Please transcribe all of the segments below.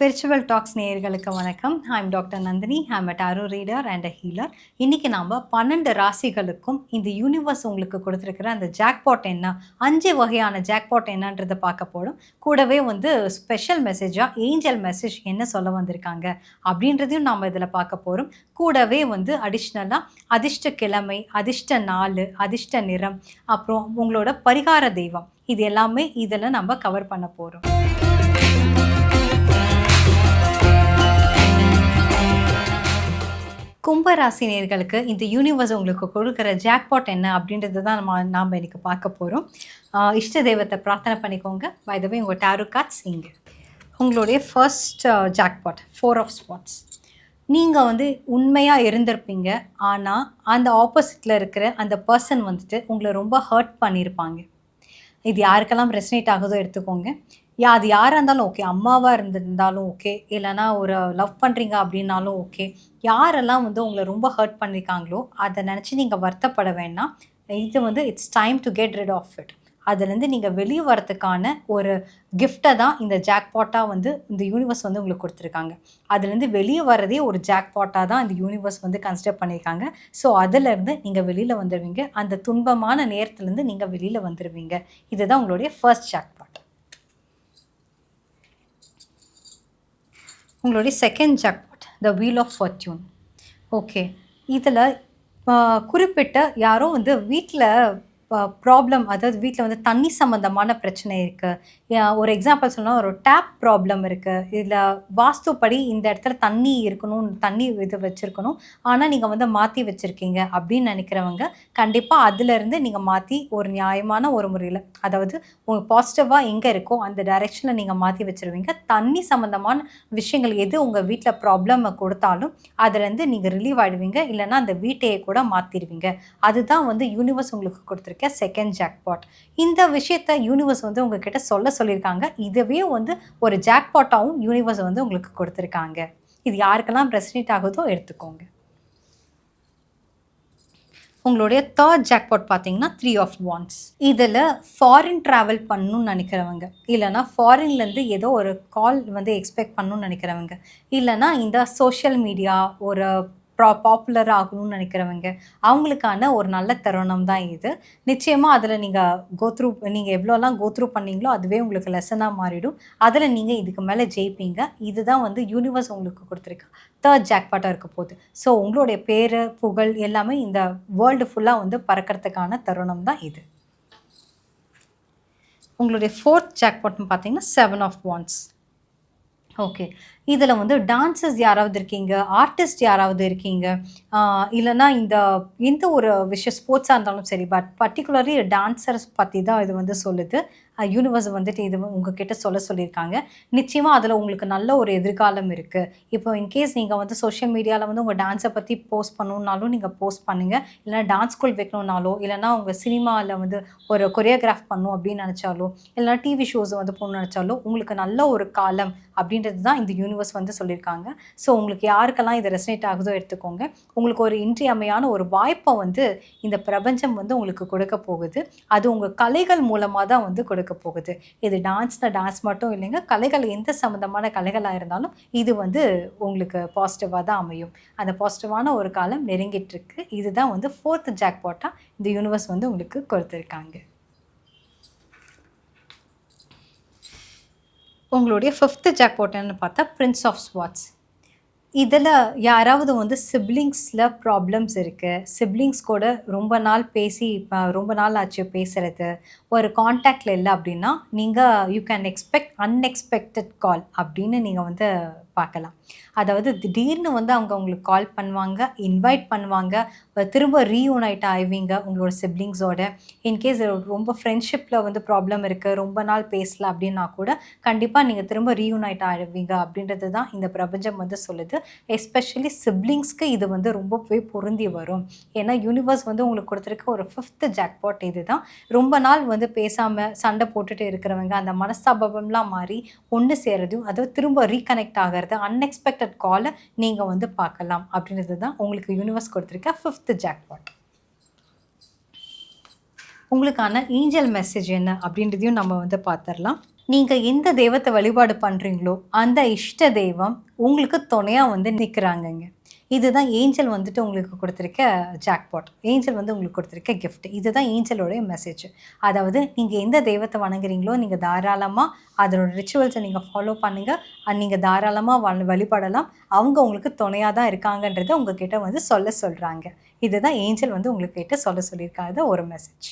Spiritual tax நேயர்களுக்கு வணக்கம். I'm doctor Nandini. I'm a tarot reader and a healer. இன்னைக்கு நாம 12 ராசிகளுக்கும் இந்த யூனிவர்ஸ் உங்களுக்கு கொடுத்துருக்கிற அந்த ஜாக்பாட் என்ன, 5 வகையான ஜாக்பாட் என்னன்றதை பார்க்க போறோம். கூடவே ஸ்பெஷல் மெசேஜா ஏஞ்சல் மெசேஜ் என்ன சொல்ல வந்திருக்காங்க அப்படின்றதையும் நாம இதில் பார்க்க போறோம். கூடவே அடிஷ்னலா அதிர்ஷ்ட கிழமை, அதிர்ஷ்ட நாள், அதிர்ஷ்ட நிறம், அப்புறம் உங்களோட பரிகார தெய்வம், இது எல்லாமே இதில் நம்ம கவர் பண்ண போறோம். கும்பராசி நேயர்களுக்கு இந்த யூனிவர்ஸ் உங்களுக்கு கொடுக்குற ஜாக்பாட் என்ன அப்படின்றது தான் நாம் இன்னைக்கு பார்க்க போகிறோம். இஷ்ட தெய்வத்தை பிரார்த்தனை பண்ணிக்கோங்க. பை த வே உங்கள் டாரோ கார்ட்ஸ் இங்கே. உங்களுடைய ஃபர்ஸ்ட் ஜாக்பாட் 4 ஆஃப் ஸ்பாட்ஸ். நீங்கள் உண்மையாக இருந்திருப்பீங்க. ஆனால் அந்த ஆப்போசிட்டில் இருக்கிற அந்த பர்சன் உங்களை ரொம்ப ஹர்ட் பண்ணியிருப்பாங்க. இது யாருக்கெல்லாம் ரெசனேட் ஆகுதோ எடுத்துக்கோங்க. அது யாராக இருந்தாலும் ஓகே, அம்மாவாக இருந்திருந்தாலும் ஓகே, இல்லைனா ஒரு லவ் பண்ணுறீங்க அப்படின்னாலும் ஓகே. யாரெல்லாம் உங்களை ரொம்ப ஹர்ட் பண்ணியிருக்காங்களோ அதை நினச்சி நீங்கள் வருத்தப்பட வேண்டாம். இது it's time to get rid of it. அதுலேருந்து நீங்கள் வெளியே வரத்துக்கான ஒரு கிஃப்டை தான் இந்த ஜாக்பாட்டாக இந்த யூனிவர்ஸ் உங்களுக்கு கொடுத்துருக்காங்க. அதுலேருந்து வெளியே வர்றதே ஒரு ஜாக்பாட்டாக தான் இந்த யூனிவர்ஸ் கன்சிடர் பண்ணியிருக்காங்க. ஸோ அதிலேருந்து நீங்கள் வெளியில் வந்துடுவீங்க. அந்த துன்பமான நேரத்துலேருந்து நீங்கள் வெளியில் வந்துடுவீங்க. இதுதான் உங்களுடைய ஃபர்ஸ்ட் ஜாக்பாட். உங்களுடைய second jackpot the wheel of fortune. Okay, இதில் குறிப்பிட்ட யாரோ வீட்டில் ப்ராப்ளம், அதாவது வீட்டில் தண்ணி சம்மந்தமான பிரச்சனை இருக்குது. ஒரு எக்ஸாம்பிள் சொன்னால் ஒரு டேப் ப்ராப்ளம் இருக்குது. இதில் வாஸ்துப்படி இந்த இடத்துல தண்ணி இருக்கணும், தண்ணி இது வச்சுருக்கணும், ஆனால் நீங்கள் மாற்றி வச்சுருக்கீங்க அப்படின்னு நினைக்கிறவங்க கண்டிப்பாக அதிலேருந்து நீங்கள் மாற்றி ஒரு நியாயமான ஒரு முறையில், அதாவது உங்கள் பாசிட்டிவாக எங்கே இருக்கோ அந்த டைரெக்ஷனில் நீங்கள் மாற்றி வச்சுருவீங்க. தண்ணி சம்மந்தமான விஷயங்கள் எது உங்கள் வீட்டில் ப்ராப்ளமை கொடுத்தாலும் அதுலேருந்து நீங்கள் ரிலீவ் ஆகிடுவீங்க. இல்லைனா அந்த வீட்டையே கூட மாற்றிடுவீங்க. அதுதான் யூனிவர்ஸ் உங்களுக்கு கொடுத்துருக்கு செகண்ட் ஜாக்பாட். இந்த விஷயத்தை யூனிவர்ஸ் உங்ககிட்ட சொல்லியிருக்காங்க. இதுவே ஒரு ஜாக்பாட்டாகவும் யூனிவர்ஸ் உங்களுக்கு கொடுத்துருக்காங்க. இது யாருக்கெல்லாம் ரெசனேட் ஆகுதோ எடுத்துக்கோங்க. உங்களுடைய தேர்ட் ஜாக்பாட் பார்த்தீங்கன்னா 3 ஆஃப் வாண்ட்ஸ். இதில் ஃபாரின் ட்ராவல் பண்ணணும்னு நினைக்கிறவங்க, இல்லைனா ஃபாரின்லேருந்து ஏதோ ஒரு கால் எக்ஸ்பெக்ட் பண்ணணும்னு நினைக்கிறவங்க, இல்லைனா இந்த சோஷியல் மீடியா ஒரு பாப்புலர் ஆகணும்னு நினைக்கிறவங்க, அவங்களுக்கான ஒரு நல்ல தருணம் தான் இது. நிச்சயமாக அதில் நீங்கள் எவ்வளோலாம் கோத்ரூ பண்ணீங்களோ அதுவே உங்களுக்கு லெசனாக மாறிடும். அதில் நீங்கள் இதுக்கு மேலே ஜெயிப்பீங்க. இதுதான் யூனிவர்ஸ் உங்களுக்கு கொடுத்துருக்கு தேர்ட் ஜாக்பாட்டாக இருக்க போகுது. ஸோ உங்களுடைய பேர் புகழ் எல்லாமே இந்த வேர்ல்டு ஃபுல்லாக பறக்கிறதுக்கான தருணம் தான் இது. உங்களுடைய ஃபோர்த் ஜாக்பாட்னு பார்த்தீங்கன்னா 7 ஆஃப் வாண்ட்ஸ். ஓகே, இதில் டான்சர்ஸ் யாராவது இருக்கீங்க, ஆர்டிஸ்ட் யாராவது இருக்கீங்க, இல்லைனா எந்த ஒரு விஷயம் ஸ்போர்ட்ஸாக இருந்தாலும் சரி, பட் பர்டிகுலர்லி டான்சர்ஸ் பற்றி தான் இது சொல்லுது. யூனிவர்ஸ் இது உங்ககிட்ட சொல்லியிருக்காங்க. நிச்சயமாக அதில் உங்களுக்கு நல்ல ஒரு எதிர்காலம் இருக்குது. இப்போ இன்கேஸ் நீங்கள் சோஷியல் மீடியாவில் உங்கள் டான்ஸை பற்றி போஸ்ட் பண்ணணுன்னாலும் நீங்கள் போஸ்ட் பண்ணுங்கள். இல்லைனா டான்ஸ் ஸ்கூல் வைக்கணுன்னாலோ, இல்லைனா உங்கள் சினிமாவில் ஒரு கொரியோகிராஃப் பண்ணணும் அப்படின்னு நினச்சாலோ, இல்லைனா டிவி ஷோஸ் போகணும்னு நினச்சாலோ உங்களுக்கு நல்ல ஒரு காலம் அப்படின்றது தான் இந்த யூனிவர்ஸ் சொல்லியிருக்காங்க. ஸோ உங்களுக்கு யாருக்கெல்லாம் இது ரெசனேட் ஆகுதோ எடுத்துக்கோங்க. உங்களுக்கு ஒரு இன்றியமையான ஒரு வாய்ப்பை இந்த பிரபஞ்சம் உங்களுக்கு கொடுக்க போகுது. அது உங்கள் கலைகள் மூலமாக தான் கொடுக்க போகுது. இது டான்ஸ் மட்டும் இல்லைங்க, கலைகள் எந்த சம்மந்தமான கலைகளாக இருந்தாலும் இது உங்களுக்கு பாசிட்டிவாக தான் அமையும். அந்த பாசிட்டிவான ஒரு காலம் நெருங்கிட்டு இருக்கு. இதுதான் ஃபோர்த் ஜாக்பாட்டாக இந்த யூனிவர்ஸ் உங்களுக்கு கொடுத்துருக்காங்க. உங்களுடைய ஃபிஃப்த் ஜாக்பாட் என்னன்னு பார்த்தா பிரின்ஸ் ஆஃப் ஸ்வாட்ஸ். இதில் யாராவது சிப்ளிங்ஸில் ப்ராப்ளம்ஸ் இருக்குது, சிப்ளிங்ஸ் கூட ரொம்ப நாள் பேசி ரொம்ப நாள் ஆச்சு பேசுகிறது, ஒரு காண்டாக்டில் இல்லை அப்படின்னா நீங்கள் யூ கேன் எக்ஸ்பெக்ட் அன்எக்ஸ்பெக்டட் கால் அப்படின்னு நீங்கள் பார்க்கலாம். அதாவது திடீர்னு அவங்க உங்களுக்கு கால் பண்ணுவாங்க, இன்வைட் பண்ணுவாங்க, திரும்ப ரீயூனைட் ஆகுவீங்க உங்களோட சிப்ளிங்ஸோட. இன்கேஸ் ரொம்ப ஃப்ரெண்ட்ஷிப்பில் ப்ராப்ளம் இருக்குது, ரொம்ப நாள் பேசல அப்படின்னா கூட கண்டிப்பாக நீங்கள் திரும்ப ரீயூனைட் ஆகுவீங்க அப்படின்றது தான் இந்த பிரபஞ்சம் சொல்லுது. எஸ்பெஷலி சிப்ளிங்ஸ்க்கு இது ரொம்பவே பொருந்தி வரும். ஏன்னா யூனிவர்ஸ் உங்களுக்கு கொடுத்துருக்க ஒரு ஃபிஃப்த் ஜாக்பாட் இது தான். ரொம்ப நாள் பேசாமல் சண்டை போட்டுட்டு இருக்கிறவங்க அந்த மனஸ்தாபம்லாம் மாறி ஒன்று சேரதும், அதாவது திரும்ப ரீகனெக்ட் ஆகிறது, அன்எக்ஸ்பெக்டட் காலை நீங்கள் பார்க்கலாம் அப்படின்றது தான் உங்களுக்கு யூனிவர்ஸ் கொடுத்துருக்க ஃபிஃப்த் ஜாக்பாட். உங்களுக்கான ஏஞ்சல் மெசேஜ் என்ன அப்படின்றதையும் நம்ம பார்த்துடலாம். நீங்க எந்த தெய்வத்த வழிபாடு பண்றீங்களோ, அந்த இஷ்ட தெய்வம் உங்களுக்கு துணையா வந்து நிக்கிறாங்கங்க. இதுதான் ஏஞ்சல் வந்துட்டு உங்களுக்கு குடுத்திருக்க ஜாக்பாட். ஏஞ்சல் வந்து உங்களுக்கு குடுத்திருக்க கிஃப்ட். இதுதான் ஏஞ்சலோடைய மெசேஜ். அதாவது நீங்க எந்த தெய்வத்த வணங்குறீங்களோ, நீங்க தாராளமா அதனோட ரிச்சுவல்ஸ நீங்க ஃபாலோ பண்ணுங்க. நீங்க தாராளமா வழிபடலாம். அவங்க உங்களுக்கு துணையா தான் இருக்காங்கன்றத உங்ககிட்ட வந்து சொல்றாங்க. இதுதான் ஏஞ்சல் வந்து உங்ககிட்ட சொல்லியிருக்காத ஒரு மெசேஜ்.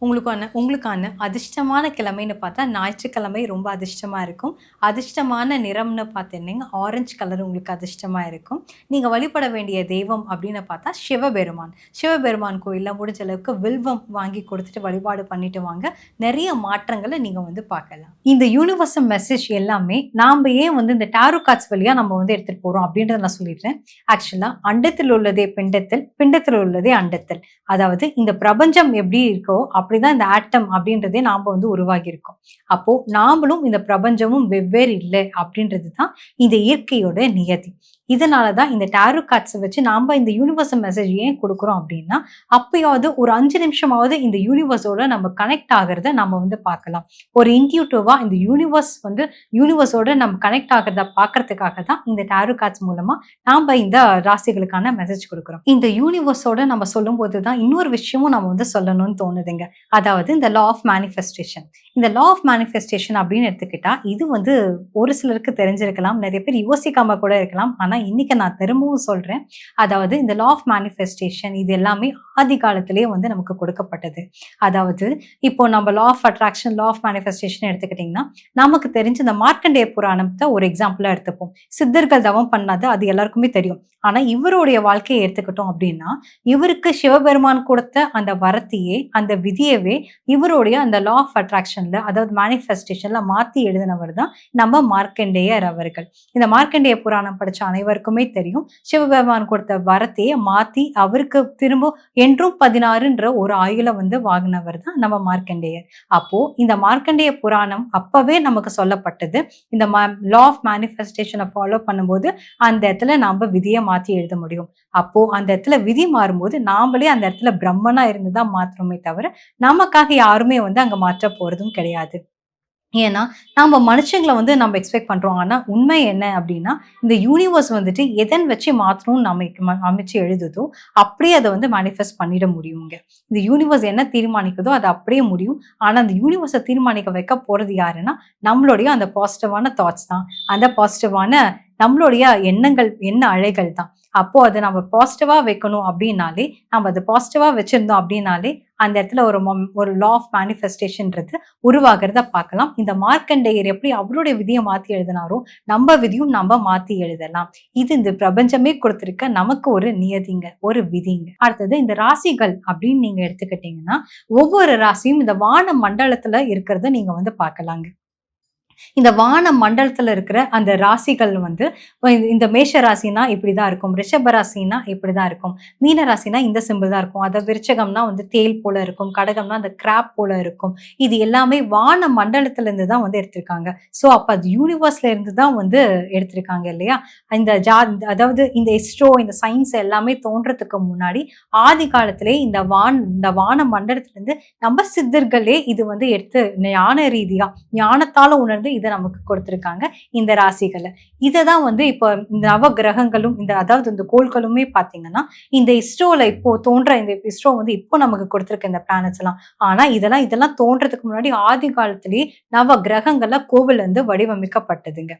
உங்களுக்கான அதிர்ஷ்டமான கிழமைன்னு பார்த்தா, ஞாயிற்றுக்கிழமை ரொம்ப அதிர்ஷ்டமா இருக்கும். அதிர்ஷ்டமான நிறம்னு பார்த்தீங்கன்னா, ஆரஞ்சு கலர் உங்களுக்கு அதிர்ஷ்டமா இருக்கும். நீங்க வழிபட வேண்டிய தெய்வம் அப்படின்னு பார்த்தா சிவபெருமான். சிவபெருமான் கோயில்ல முடிஞ்ச அளவுக்கு வில்வம் வாங்கி கொடுத்துட்டு வழிபாடு பண்ணிட்டு வாங்க. நெறைய மாற்றங்கள நீங்க வந்து பார்க்கலாம். இந்த யூனிவர்சல் மெசேஜ் எல்லாமே நாம ஏன் வந்து இந்த டாரோ கார்ட்ஸ் வழியா நம்ம வந்து எடுத்துட்டு போறோம் அப்படின்றத நான் சொல்லிடுறேன். ஆக்சுவலா அண்டத்தில் உள்ளதே பிண்டத்தில், பிண்டத்தில் உள்ளதே அண்டத்தில். அதாவது இந்த பிரபஞ்சம் எப்படி இருக்கோ அப்படிதான் இந்த ஆட்டம் அப்படின்றதே நாம வந்து உருவாகி இருக்கோம். அப்போ நாமளும் இந்த பிரபஞ்சமும் வெவ்வேறு இல்லை அப்படின்றது தான் இந்த இயற்கையோட நியதி. இதனாலதான் இந்த டாரோ கார்ட்ஸை வச்சு நாம இந்த யூனிவர்சல் மெசேஜ் ஏன் கொடுக்குறோம் அப்படின்னா, அப்பயாவது ஒரு 5 நிமிஷமாவது இந்த யூனிவர்ஸோட நம்ம கனெக்ட் ஆகிறத நம்ம வந்து பார்க்கலாம். ஒரு இன்ட்யூட்டிவா இந்த யூனிவர்ஸோட நம்ம கனெக்ட் ஆகிறத பார்க்கறதுக்காக தான் இந்த டாரோ கார்ட்ஸ் மூலமா நாம இந்த ராசிகளுக்கான மெசேஜ் கொடுக்குறோம். இந்த யூனிவர்ஸோட நம்ம சொல்லும்போது தான் இன்னொரு விஷயமும் நம்ம வந்து சொல்லணும்னு தோணுதுங்க. அதாவது இந்த லா ஆஃப் மேனிஃபெஸ்டேஷன். இந்த லா ஆஃப் மேனிஃபெஸ்டேஷன் அப்படின்னு எடுத்துக்கிட்டா, இது வந்து ஒரு சிலருக்கு தெரிஞ்சிருக்கலாம். நிறைய பேர் யோசிக்காம கூட இருக்கலாம். ஆனா இன்னைக்கு நான் திரும்பவும் சொல்றேன். அதாவது இந்த லா ஆஃப் மேனிஃபெஸ்டேஷன் இது எல்லாமே ஆதி காலத்திலேயே வந்து நமக்கு கொடுக்கப்பட்டது. அதாவது இப்போ நம்ம law of attraction, law of manifestation எடுத்துக்கிட்டிங்கன்னா, நமக்கு தெரிஞ்ச இந்த மார்க்கண்டேய புராணத்தை ஒரு எக்ஸாம்பிளா எடுத்துப்போம். சித்தர்கள் தவம் பண்ணது அது எல்லாருக்குமே தெரியும். ஆனா இவருடைய வாழ்க்கையை எடுத்துக்கிட்டோம் அப்படின்னா, இவருக்கு சிவபெருமான் கொடுத்த அந்த வரத்தையே, அந்த விதியவே இவருடைய அந்த லா ஆஃப் அட்ராக்ஷன்ல, அதாவது மேனிஃபெஸ்டேஷன்ல மாத்தி எழுதினவர் தான் நம்ம மார்க்கண்டேயர் அவர்கள். இந்த மார்க்கண்டேய புராணம் படிச்ச அனைவருக்குமே தெரியும். சிவபெருமான் கொடுத்த வரத்தையே மாத்தி அவருக்கு திரும்ப என்றும் 16ன்ற ஒரு ஆயுள வந்து வாங்கினவர் தான் நம்ம மார்க்கண்டேயர். அப்போ இந்த மார்க்கண்டேய புராணம் அப்பவே நமக்கு சொல்லப்பட்டது. இந்த லா ஆஃப் மேனிஃபெஸ்டேஷனை ஃபாலோ பண்ணும்போது அந்த இடத்துல நாம விதியை மாத்தி எழுத முடியும். அப்போ அந்த இடத்துல விதி மாறும்போது நாமளே அந்த இடத்துல பிரம்மனா இருந்துதான் மாத்துறோமே தவிர நமக்காக யாருமே வந்து அங்க மாற்ற போறதும் கிடையாது. ஏன்னா, நம்ம மனுஷங்கள வந்து நம்ம எக்ஸ்பெக்ட் பண்றோம். ஆனா, உண்மை என்ன அப்டின்னா, இந்த யூனிவர்ஸ் வந்துட்டு எதன் வச்சு மாத்தணும்னு அமைச்சு எழுதுதோ, அப்படியே அத வந்து மேனிஃபெஸ்ட் பண்ணிட முடியுங்க. இந்த யூனிவர்ஸ் என்ன தீர்மானிக்குதோ, அது அப்படியே முடியும். ஆனா, அந்த யூனிவர்ஸ தீர்மானிக்க வைக்க போறது யாருன்னா, நம்மளுடைய அந்த பாசிட்டிவான தாட்ஸ் தான். அந்த பாசிட்டிவான நம்மளுடைய எண்ணங்கள், எண்ண அலைகள் தான். அப்போ அத நம்ம பாசிட்டிவா வைக்கணும் அப்டின்னாலே, நம்ம அத பாசிட்டிவா வச்சிருந்தோம் அப்டின்னாலே, அந்த இடத்துல ஒரு லா ஆஃப் மேனிஃபெஸ்டேஷன்றது உருவாகிறத பார்க்கலாம். இந்த மார்க்கண்டேயர் எப்படி அவருடைய விதிய மாத்தி எழுதினாரோ, நம்ம விதியும் நம்ம மாத்தி எழுதலாம். இது இந்த பிரபஞ்சமே கொடுத்திருக்க நமக்கு ஒரு நியதிங்க, ஒரு விதிங்க. அடுத்தது இந்த ராசிகள் அப்படின்னு நீங்க எடுத்துக்கிட்டீங்கன்னா, ஒவ்வொரு ராசியும் இந்த வான மண்டலத்துல இருக்கிறத நீங்க வந்து பார்க்கலாங்க. இந்த வான மண்டலத்துல இருக்கிற அந்த ராசிகள் வந்து இந்த மேஷ ராசினா இப்படிதான் இருக்கும், ரிஷப ராசினா இப்படிதான் இருக்கும், மீன ராசினா இந்த சிம்பிள் தான் இருக்கும், அத விருச்சகம்னா வந்து தேல் போல இருக்கும், கடகம்னா அந்த கிராப் போல இருக்கும். இது எல்லாமே வான மண்டலத்துல இருந்து தான் வந்து எடுத்திருக்காங்க. சோ அப்ப அது யூனிவர்ஸ்ல இருந்து தான் வந்து எடுத்திருக்காங்க இல்லையா? இந்த அதாவது இந்த இஸ்ரோ, இந்த சயின்ஸ் எல்லாமே தோன்றதுக்கு முன்னாடி ஆதி காலத்திலே இந்த வான மண்டலத்துல இருந்து நம்ம சித்தர்களே இது வந்து எடுத்து ஞான ரீதியா ஞானத்தால உணர்ந்து இதை நமக்கு கொடுத்திருக்காங்க இந்த ராசிகளை. இததான் வந்து இப்போ இந்த நவ கிரகங்களும் அதாவது இந்த கோள்களுமே பாத்தீங்கன்னா இந்த இஸ்ரோல இப்போ தோன்ற இந்த இஸ்ரோ வந்து இப்போ நமக்கு கொடுத்திருக்க இந்த பிளானட்ஸ் எல்லாம். ஆனா இதெல்லாம் தோன்றதுக்கு முன்னாடி ஆதி காலத்திலேயே நவ கிரகங்கள்ல கோவில் வந்து வடிவமைக்கப்பட்டதுங்க.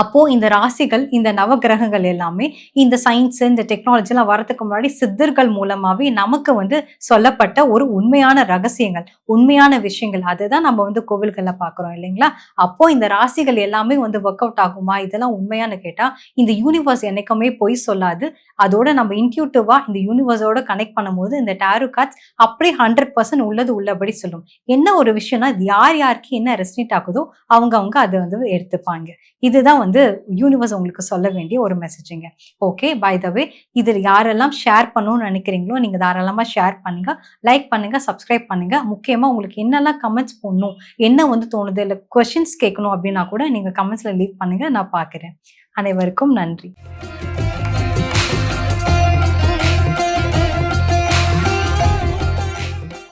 அப்போ இந்த ராசிகள், இந்த நவகிரகங்கள் எல்லாமே இந்த சயின்ஸ், இந்த டெக்னாலஜி எல்லாம் வரதுக்கு முன்னாடி சித்தர்கள் மூலமாவே நமக்கு வந்து சொல்லப்பட்ட ஒரு உண்மையான ரகசியங்கள், உண்மையான விஷயங்கள். அதுதான் நம்ம வந்து கோவில்கள்ல பார்க்கிறோம் இல்லைங்களா? அப்போ இந்த ராசிகள் எல்லாமே வந்து ஒர்க் அவுட் ஆகுமா? இதெல்லாம் உண்மையான்னு கேட்டா, இந்த யூனிவர்ஸ் என்னைக்குமே பொய் சொல்லாது. அதோட நம்ம இன்ட்யூட்டிவா இந்த யூனிவர்ஸோட கனெக்ட் பண்ணும்போது இந்த டாரோ கார்ட்ஸ் அப்படியே 100% உள்ளது உள்ளபடி சொல்லும். என்ன ஒரு விஷயம்னா, இது யாருக்கு என்ன ரெசனேட் ஆகுதோ அவங்க அதை வந்து எடுத்துப்பாங்க. இதுதான் வந்து யூனிவர்ஸ் உங்களுக்கு சொல்ல வேண்டிய ஒரு மெசேஜுங்க. ஓகே, பை த வே இதில் யாரெல்லாம் ஷேர் பண்ணணும்னு நினைக்கிறீங்களோ நீங்க தாராளமா ஷேர் பண்ணுங்க, லைக் பண்ணுங்க, சப்ஸ்கிரைப் பண்ணுங்க. முக்கியமா உங்களுக்கு என்னெல்லாம் கமெண்ட்ஸ் போடணும், என்ன வந்து தோணுது, இல்லை கொஸ்டின்ஸ் கேட்கணும் அப்படின்னா கூட நீங்க கமெண்ட்ஸ்ல லீவ் பண்ணுங்க, நான் பார்க்கிறேன். அனைவருக்கும் நன்றி.